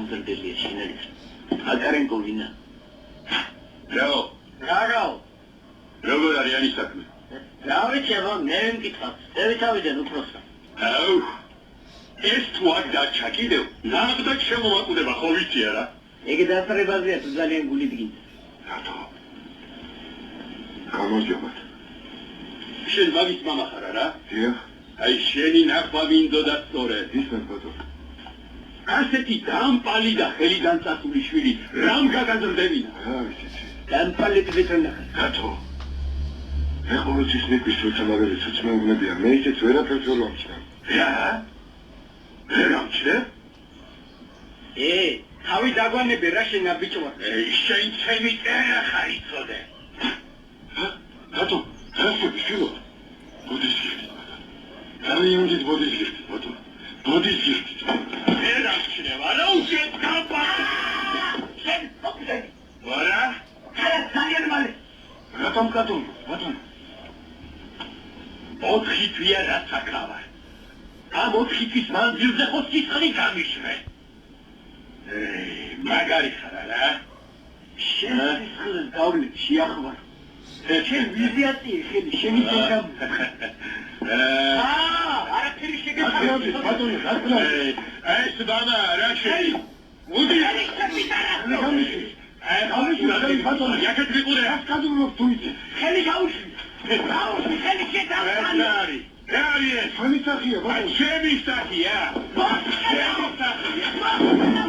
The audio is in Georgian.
გამზრდელია შინაარს. აკარენკო ვინა? რაო? რაო? როგორ არის ანის საქმე? რა ვიცი, აბა მე მკითხავ. ევითავიდან უფროსა. აუ. ეს თუ აქ დარჩა კიდევ, ნახდა შემოვაკვდება, ხო ვიცი არა? ეგ დასწრებაზეა თუ ძალიან გული დგინდა. რატო? გამარჯობა. შენ მაგის მამა ხარ არა? დიახ. აი შენი ნახვა მინდოდა სწორედ. ისმენ ბატონო. ასეთი დამპალი და ხელიდან წასული შვილი რამ გაგაზრდებინა? რა ვიცი. დამპალი თვითონ ნახე. რატო? მე ყოველთვის მეკვის როცა მაგალითად მეუბნებიან, მე ისიც ვერაფერს ვერ ვამჩნევ. რა? ვერ ამჩნევ? თავი დაგვანები რა შენა ბიჭო. შენ ჩემი წერა ხარ იცოდე. რატო? რასები შილო? ბოდის გიხდი ბატონო. დავიუნდით ბოდის გიხდი ბატონო. ბოდის გიხდი. ვერ ამჩნევ, არა უშვეთ გამპა. შენ ოპზე. ვარა? ძალიან მალე. რატომ კატუნ ბატონო? 4 თვია რაც აკრავარ. ამ 4 თვის მანძილზე ხო სიცხლი გამიშვე. მაგარი ხარ არა? შენ სიცხლეს გავლით შეახვარ. შენ ვიზიატი ხელი შენი თემგამ. არაფერი შეგეცადე ბატონო, რატო? ეს ბანა რა შენი? მოდი. გამიშვი ბატონო, იაკეთ ვიყურე. რას გადმოვთ თუ იცი? ხელი გაუშვი. გაუშვი ხელი შედავსანი. რა არის ეს? ჩემი სახია ბატონო. ჩემი სახია. ჩემი სახია.